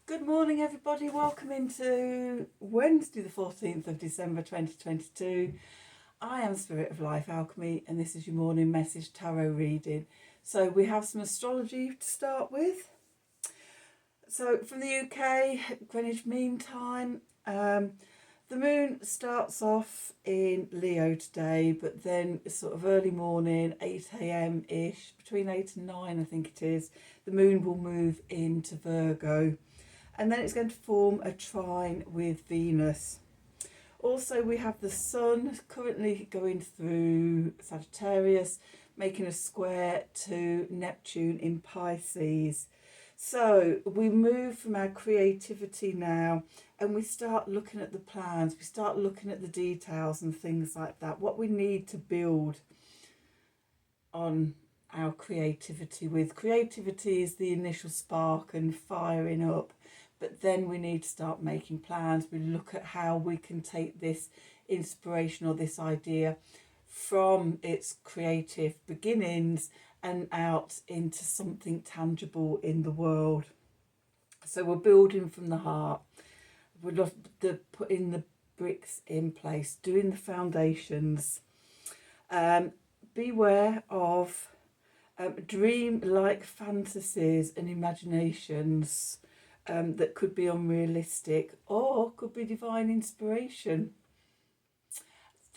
Good morning, everybody. Welcome into Wednesday, the 14th of December 2022. I am Spirit of Life Alchemy, and this is your morning message tarot reading. So, we have some astrology to start with. So, from the UK, Greenwich Mean Time, the moon starts off in Leo today, but then sort of early morning, 8 a.m. ish, between 8 and 9, I think it is, the moon will move into Virgo. And then it's going to form a trine with Venus. Also, we have the sun currently going through Sagittarius, making a square to Neptune in Pisces. So we move from our creativity now and we start looking at the plans, we start looking at the details and things like that, what we need to build on our creativity with. Creativity is the initial spark and firing up. But then we need to start making plans. We look at how we can take this inspiration or this idea from its creative beginnings and out into something tangible in the world. So we're building from the heart. We're putting the bricks in place, doing the foundations. Beware of dream-like fantasies and imaginations that could be unrealistic or could be divine inspiration.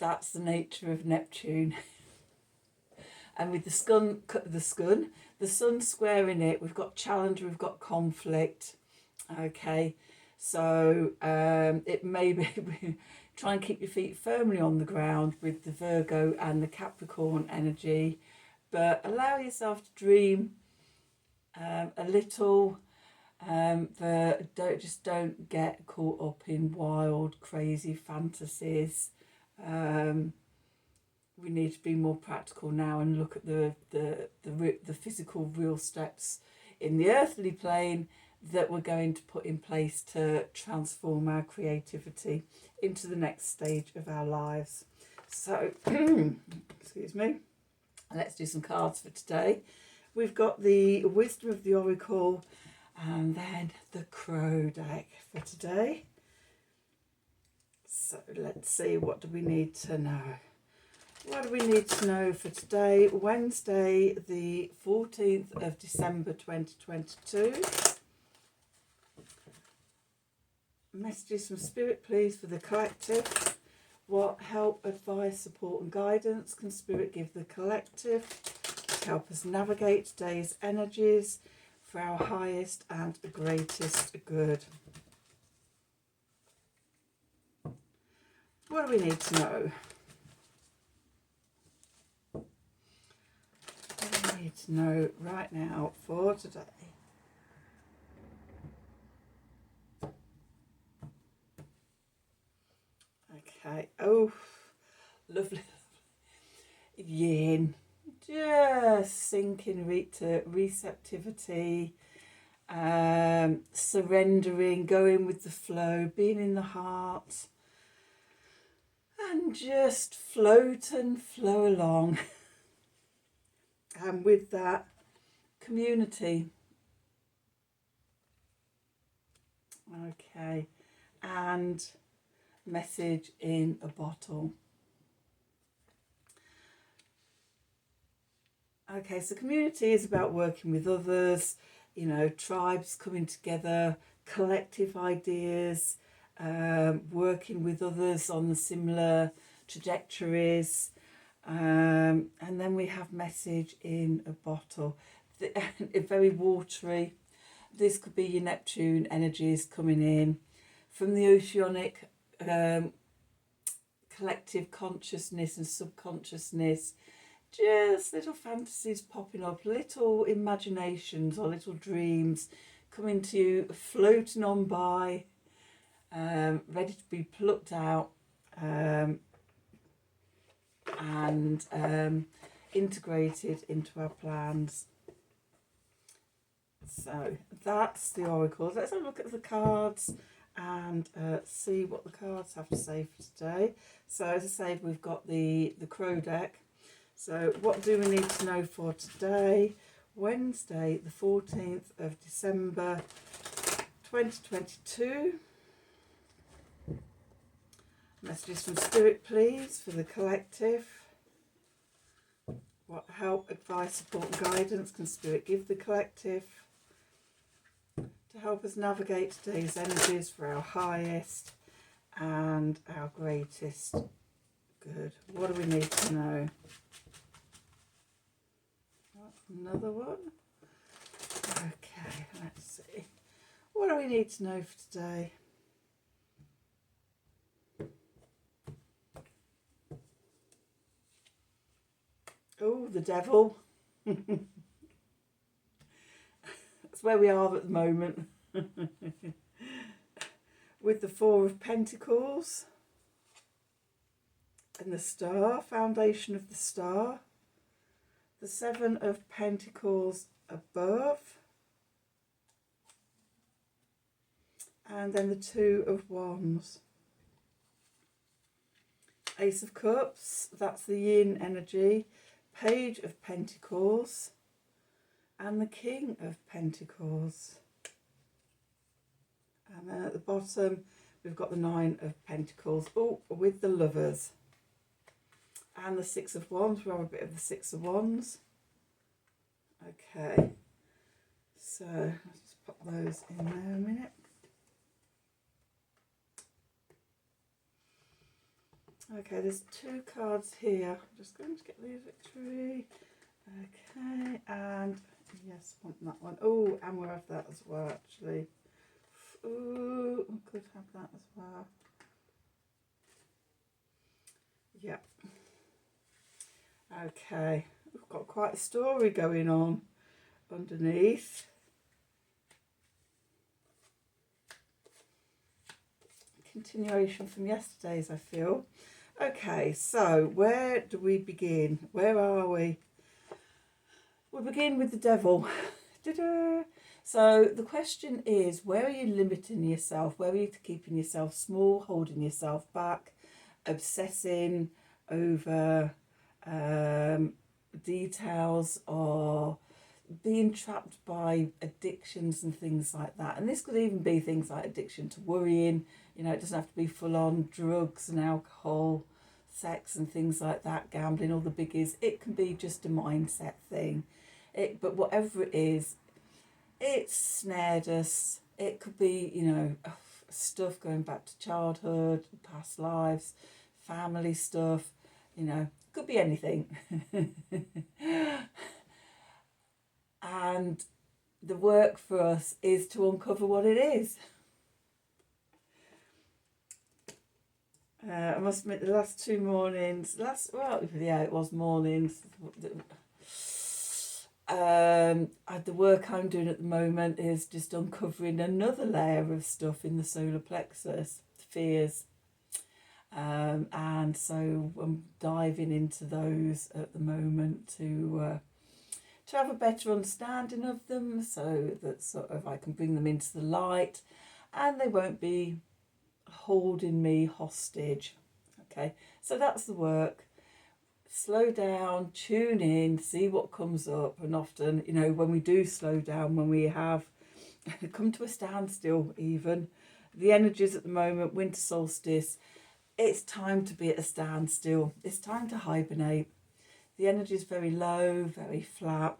That's the nature of Neptune. And with the sun squaring it, we've got challenge, we've got conflict. Okay, so it may be try and keep your feet firmly on the ground with the Virgo and the Capricorn energy, but allow yourself to dream a little. But don't get caught up in wild, crazy fantasies. We need to be more practical now and look at the physical, real steps in the earthly plane that we're going to put in place to transform our creativity into the next stage of our lives. So, excuse me. Let's do some cards for today. We've got the Wisdom of the Oracle. And then the Crow deck for today. So let's see, what do we need to know? What do we need to know for today, Wednesday, the 14th of December 2022? Messages from Spirit, please, for the collective. What help, advice, support and guidance can Spirit give the collective to help us navigate today's energies for our highest and greatest good? What do we need to know? What do we need to know right now for today? Okay, oh, lovely. Yin. Just sinking to receptivity, surrendering, going with the flow, being in the heart, and just float and flow along. And with that, community. Okay, and message in a bottle. Okay, so community is about working with others, you know, tribes coming together, collective ideas, working with others on the similar trajectories. And then we have message in a bottle. Very watery. This could be your Neptune energies coming in from the oceanic collective consciousness and subconsciousness. Just little fantasies popping up, little imaginations or little dreams coming to you, floating on by, ready to be plucked out and integrated into our plans. So that's the oracles. Let's have a look at the cards and see what the cards have to say for today. So as I said, we've got the Crow deck. So what do we need to know for today, Wednesday the 14th of December 2022. Messages from Spirit, please, for the collective. What help, advice, support and guidance can Spirit give the collective to help us navigate today's energies for our highest and our greatest good? What do we need to know? Another one. Okay, let's see. What do we need to know for today? Oh, the devil. That's where we are at the moment. With the Four of Pentacles and the Star, foundation of the Star. The Seven of Pentacles above. And then the Two of Wands. Ace of Cups, that's the yin energy. Page of Pentacles. And the King of Pentacles. And then at the bottom, we've got the Nine of Pentacles. Oh, with the Lovers. And the Six of Wands. We'll have a bit of the Six of Wands. Okay. So, let's just pop those in there a minute. Okay, there's two cards here. I'm just going to get the victory. Okay, and yes, want that one. Oh, and we'll have that as well, actually. Oh, we could have that as well. Yeah. Okay, we've got quite a story going on underneath. Continuation from yesterday's, I feel. Okay, so where do we begin? Where are we? We'll begin with the devil. Ta-da! So the question is, where are you limiting yourself? Where are you keeping yourself small, holding yourself back, obsessing over details, or being trapped by addictions and things like that? And this could even be things like addiction to worrying. You know, it doesn't have to be full on drugs and alcohol, sex and things like that, gambling, all the biggies. It can be just a mindset thing. But whatever it is, it's snared us. It could be, you know, stuff going back to childhood, past lives, family stuff, you know, could be anything. And the work for us is to uncover what it is. I must admit, the last two mornings, it was mornings. The work I'm doing at the moment is just uncovering another layer of stuff in the solar plexus, fears. And so I'm diving into those at the moment to have a better understanding of them, so that sort of I can bring them into the light and they won't be holding me hostage. Okay, so that's the work. Slow down, tune in, see what comes up. And often, you know, when we do slow down, when we have come to a standstill, even the energies at the moment, winter solstice, it's time to be at a standstill. It's time to hibernate. The energy is very low, very flat,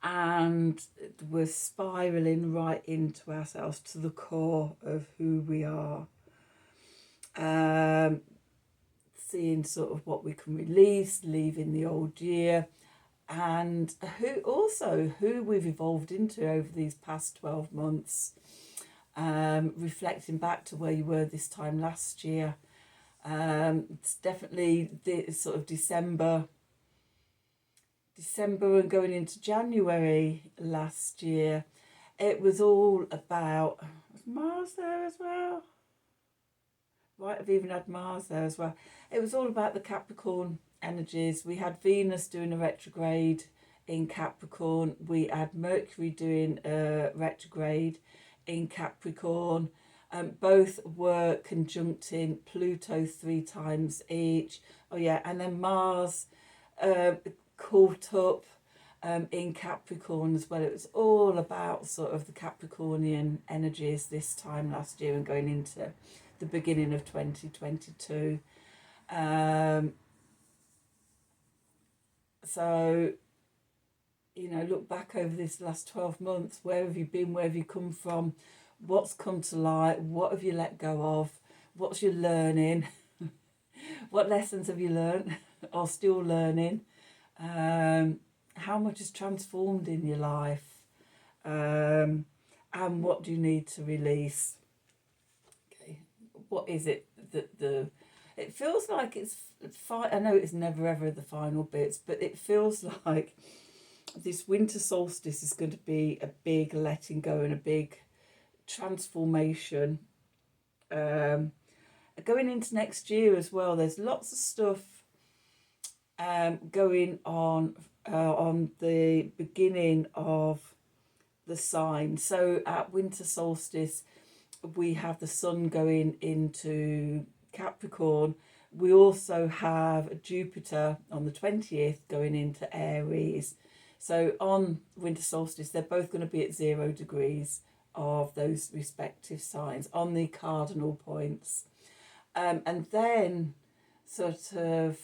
and we're spiraling right into ourselves, to the core of who we are. Seeing sort of what we can release, leaving the old year, and who we've evolved into over these past 12 months. Reflecting back to where you were this time last year. It's definitely the sort of December and going into January last year. It was all about, was Mars there as well? Might have even had Mars there as well. It was all about the Capricorn energies. We had Venus doing a retrograde in Capricorn. We had Mercury doing a retrograde in Capricorn. Both were conjuncting Pluto 3 times each. Oh yeah, and then Mars caught up in Capricorn as well. It was all about sort of the Capricornian energies this time last year and going into the beginning of 2022. So, you know, look back over this last 12 months. Where have you been? Where have you come from? What's come to light? What have you let go of? What's your learning? What lessons have you learned or still learning? How much has transformed in your life? And what do you need to release? Okay, what is it that it feels like it's fine. I know it's never ever the final bits, but it feels like this winter solstice is going to be a big letting go and a big transformation. Going into next year as well, there's lots of stuff going on the beginning of the sign. So at winter solstice, we have the sun going into Capricorn. We also have Jupiter on the 20th going into Aries. So on winter solstice, they're both going to be at 0 degrees of those respective signs on the cardinal points. And then sort of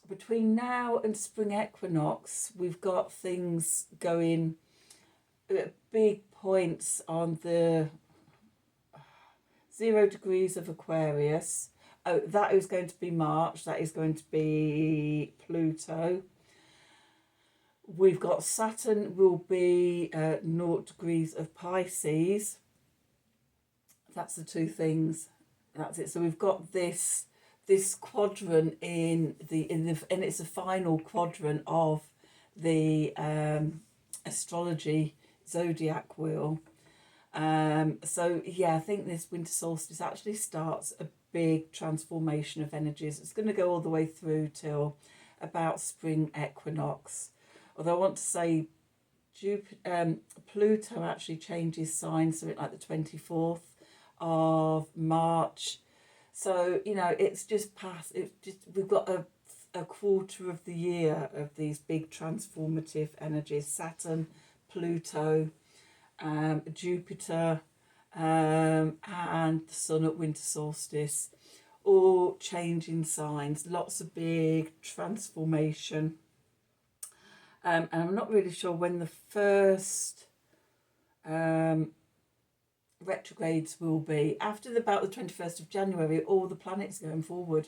between now and spring equinox, we've got things going at big points on the 0 degrees of Aquarius. Oh, that is going to be March. That is going to be Pluto. We've got Saturn will be 0 degrees of Pisces. That's the two things. That's it. So we've got this quadrant and it's a final quadrant of the astrology zodiac wheel. So yeah, I think this winter solstice actually starts a big transformation of energies. It's going to go all the way through till about spring equinox. Although I want to say Pluto actually changes signs, something like the 24th of March. So, you know, it's just past, we've got a quarter of the year of these big transformative energies. Saturn, Pluto, Jupiter, and the sun at winter solstice, all changing signs, lots of big transformation. And I'm not really sure when the first retrogrades will be. After about the 21st of January, all the planets going forward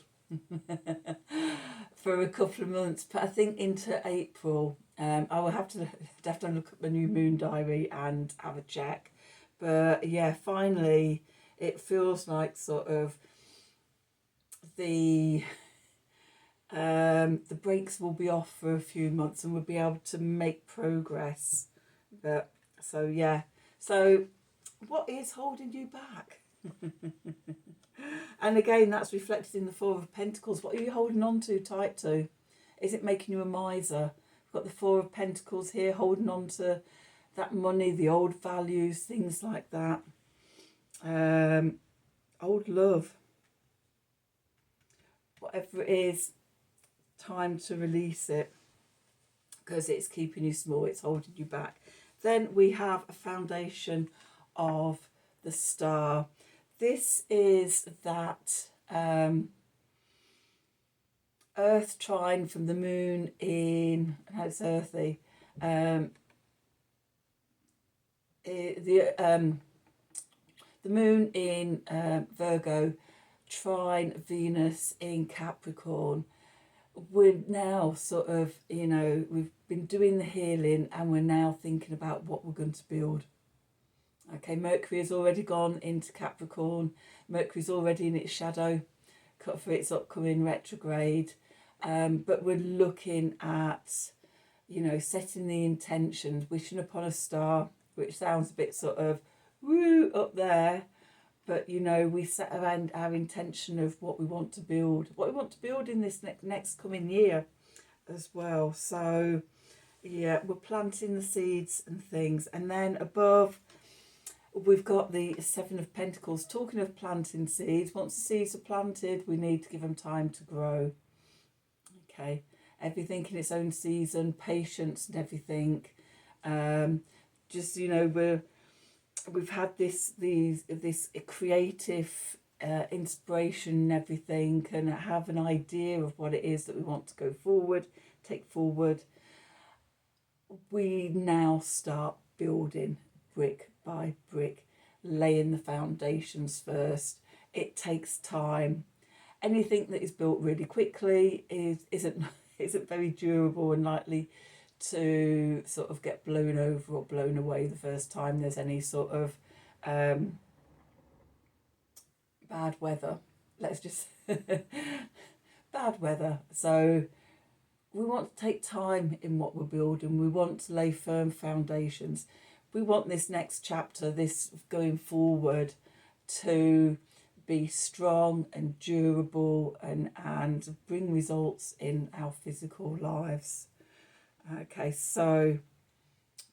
for a couple of months. But I think into April, I will have to look at my new moon diary and have a check. But yeah, finally, it feels like sort of the brakes will be off for a few months and we'll be able to make progress. But so yeah, so what is holding you back? And again, that's reflected in the Four of Pentacles. What are you holding on to tight to? Is it making you a miser? We've got the Four of Pentacles here, holding on to that money, the old values, things like that. Old love. Whatever it is, time to release it because it's keeping you small, it's holding you back. Then we have a foundation of the star. This is that earth trine from the moon in, how it's earthy, the moon in Virgo, trine Venus in Capricorn. We're now sort of, you know, we've been doing the healing and we're now thinking about what we're going to build. Okay, Mercury has already gone into Capricorn. Mercury's already in its shadow for its upcoming retrograde. But we're looking at, you know, setting the intentions, wishing upon a star, which sounds a bit sort of woo up there. But, you know, we set around our intention of what we want to build in this next coming year as well. So, yeah, we're planting the seeds and things. And then above, we've got the Seven of Pentacles. Talking of planting seeds, once the seeds are planted, we need to give them time to grow. Okay. everything in its own season, patience and everything. Just, you know, we've had this creative inspiration and everything, and have an idea of what it is that we want to go forward, take forward. We now start building brick by brick, laying the foundations first. It takes time. Anything that is built really quickly isn't very durable and likely to sort of get blown over or blown away the first time there's any sort of bad weather. Let's just bad weather. So we want to take time in what we're building. We want to lay firm foundations. We want this next chapter, this going forward, to be strong and durable and bring results in our physical lives. Okay, so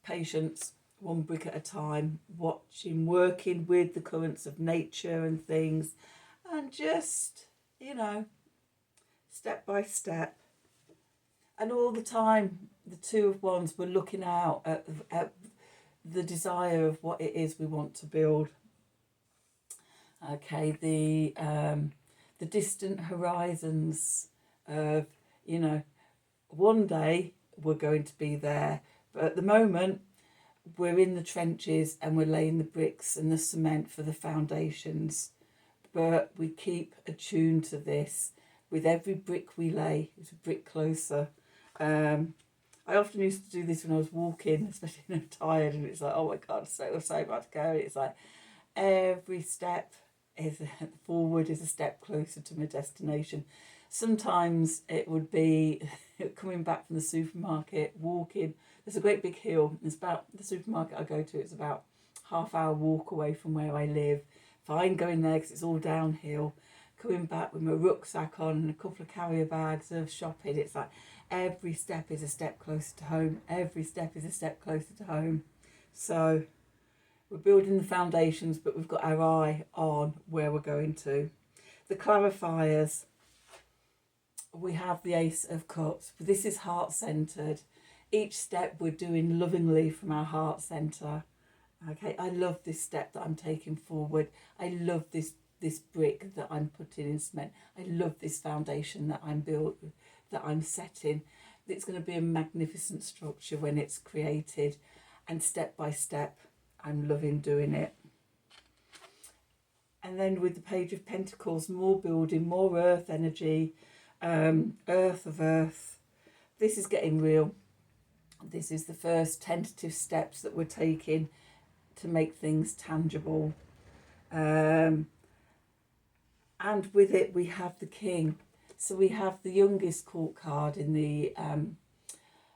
patience, one brick at a time, watching, working with the currents of nature and things, and just, you know, step by step. And all the time, the Two of Wands, we're looking out at the desire of what it is we want to build. Okay, the distant horizons of, you know, one day we're going to be there, but at the moment we're in the trenches and we're laying the bricks and the cement for the foundations. But we keep attuned to this. With every brick we lay, it's a brick closer. I often used to do this when I was walking, especially when I'm tired, and it's like, oh my God, so bad to go. It's like every step forward is a step closer to my destination. Sometimes it would be coming back from the supermarket, walking. There's a great big hill. It's about the supermarket I go to. It's about half-hour walk away from where I live. Fine going there because it's all downhill. Coming back with my rucksack on and a couple of carrier bags of shopping. It's like every step is a step closer to home. Every step is a step closer to home. So we're building the foundations, but we've got our eye on where we're going to. The clarifiers. We have the Ace of Cups. This is heart-centered. Each step we're doing lovingly from our heart center. Okay, I love this step that I'm taking forward. I love this brick that I'm putting in cement. I love this foundation that I'm setting. It's going to be a magnificent structure when it's created, and step by step, I'm loving doing it. And then with the Page of Pentacles, more building, more earth energy, earth of earth. This is getting real. This is the first tentative steps that we're taking to make things tangible. And with it, we have the King. So we have the youngest court card in the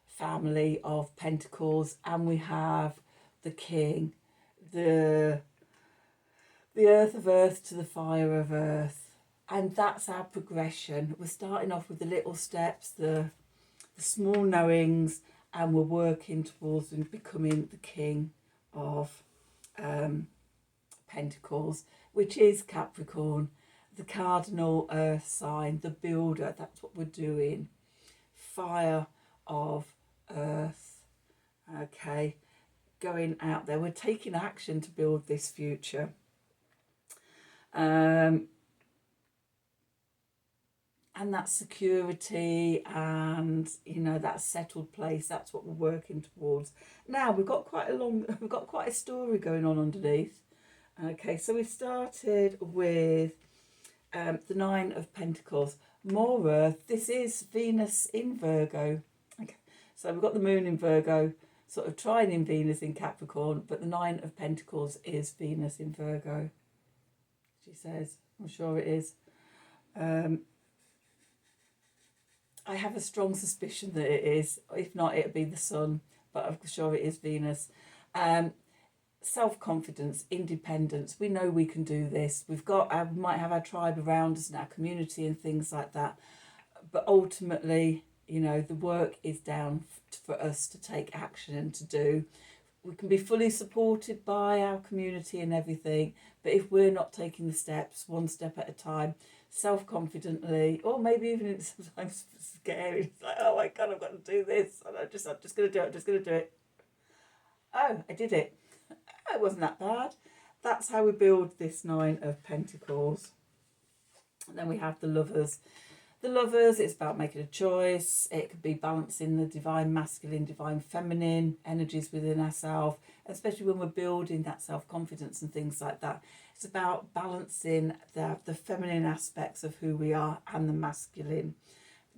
family of Pentacles, and we have the King, the earth of earth to the fire of earth. And that's our progression. We're starting off with the little steps, the small knowings, and we're working towards becoming the King of Pentacles, which is Capricorn, the cardinal earth sign, the builder. That's what we're doing. Fire of earth. Okay, going out there. We're taking action to build this future. And that security and, you know, that settled place, that's what we're working towards. Now we've got quite a story going on underneath. Okay, so we started with the Nine of Pentacles, more earth. This is Venus in Virgo. Okay, so we've got the moon in Virgo, sort of trining Venus in Capricorn, but the Nine of Pentacles is Venus in Virgo, she says. I'm sure it is. I have a strong suspicion that it is. If not, it'll be the sun, but I'm sure it is Venus. Self-confidence, independence. We know we can do this. We might have our tribe around us and our community and things like that. But ultimately, you know, the work is down for us to take action and to do. We can be fully supported by our community and everything, but if we're not taking the steps, one step at a time, self-confidently, or maybe even it's sometimes scary. It's like, oh my God, I've got to do this. And I'm just going to do it. I'm just going to do it. Oh, I did it. It wasn't that bad. That's how we build this Nine of Pentacles. And then we have the Lovers. The Lovers, it's about making a choice. It could be balancing the divine masculine, divine feminine energies within ourselves, especially when we're building that self-confidence and things like that. It's about balancing the feminine aspects of who we are and the masculine.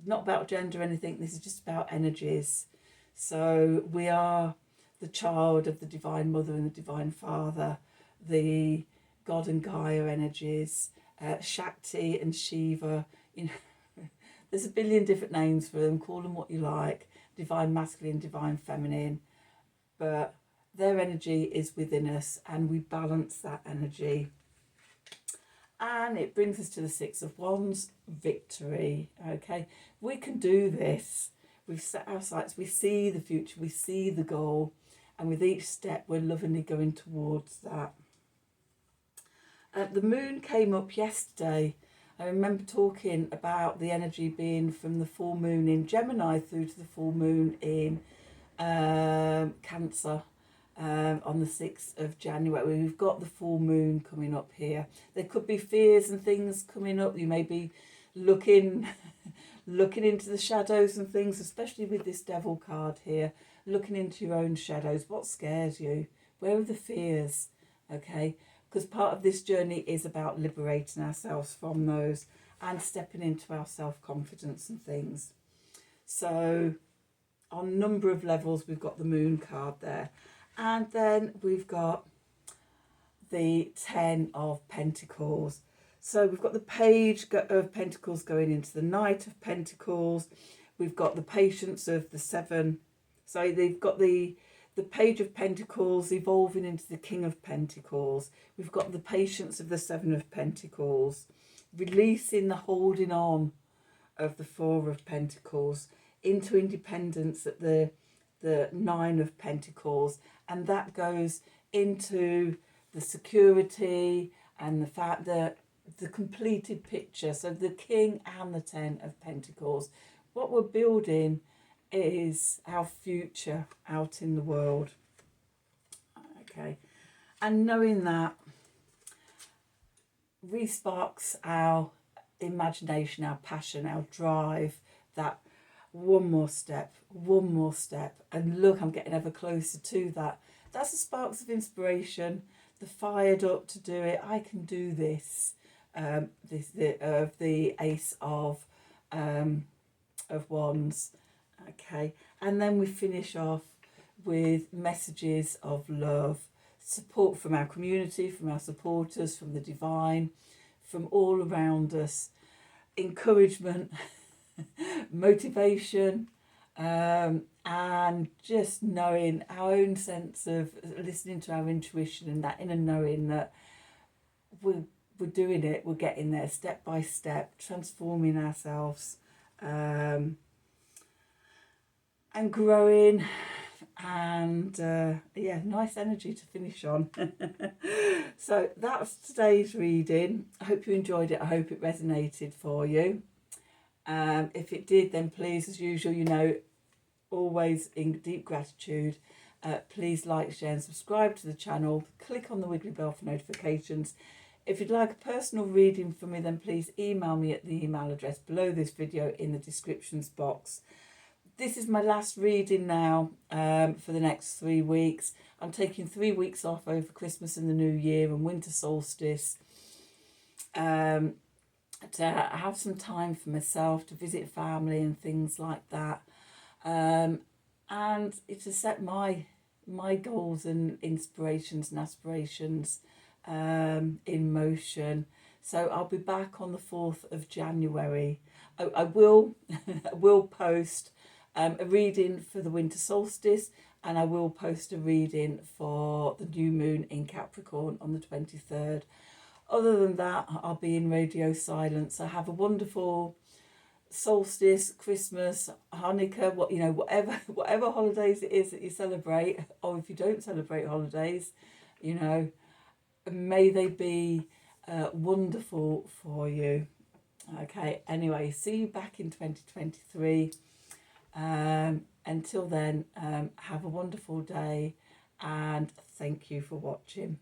Not about gender or anything. This is just about energies. So we are the child of the Divine Mother and the Divine Father, the God and Gaia energies, Shakti and Shiva. You know, there's a billion different names for them. Call them what you like. Divine Masculine, Divine Feminine. But their energy is within us, and we balance that energy. And it brings us to the Six of Wands, victory. Okay, we can do this. We've set our sights. We see the future. We see the goal. And with each step, we're lovingly going towards that. The moon came up yesterday. I remember talking about the energy being from the full moon in Gemini through to the full moon in Cancer. On the 6th of January. We've got the full moon coming up here. There could be fears and things coming up. You may be looking into the shadows and things, especially with this Devil card here, looking into your own shadows. What scares you? Where are the fears? Okay, because part of this journey is about liberating ourselves from those and stepping into our self-confidence and things. So on a number of levels, we've got the moon card there. And then we've got the 10 of Pentacles. So we've got the Page of Pentacles going into the Knight of Pentacles. We've got the Patience of the Seven. So they've got the Page of Pentacles evolving into the King of Pentacles. We've got the Patience of the Seven of Pentacles. Releasing the holding on of the Four of Pentacles into independence at the Nine of Pentacles, and that goes into the security and the fact that the completed picture. So the King and the 10 of Pentacles. What we're building is our future out in the world. Okay, and knowing that re-sparks our imagination, our passion, our drive, that one more step, and look, I'm getting ever closer to that. That's the sparks of inspiration, the fired up to do it. I can do this. The Ace of Wands. Okay, and then we finish off with messages of love, support from our community, from our supporters, from the divine, from all around us, encouragement, motivation, and just knowing our own sense of listening to our intuition and that inner knowing that we're doing it, we're getting there step by step, transforming ourselves, and growing, and yeah, nice energy to finish on. So that's today's reading. I hope you enjoyed it. I hope it resonated for you. If it did, then please, as usual, you know, always in deep gratitude, please like, share and subscribe to the channel. Click on the wiggly bell for notifications. If you'd like a personal reading from me, then please email me at the email address below this video in the descriptions box. This is my last reading now for the next 3 weeks. I'm taking 3 weeks off over Christmas and the New Year and winter solstice. To have some time for myself, to visit family and things like that, and to set my goals and inspirations and aspirations in motion. So I'll be back on the 4th of January. I will post a reading for the winter solstice, and I will post a reading for the new moon in Capricorn on the 23rd. Other than that, I'll be in radio silence. So have a wonderful solstice, Christmas, Hanukkah, whatever holidays it is that you celebrate, or if you don't celebrate holidays, may they be wonderful for you. Okay, anyway, see you back in 2023. Until then, have a wonderful day and thank you for watching.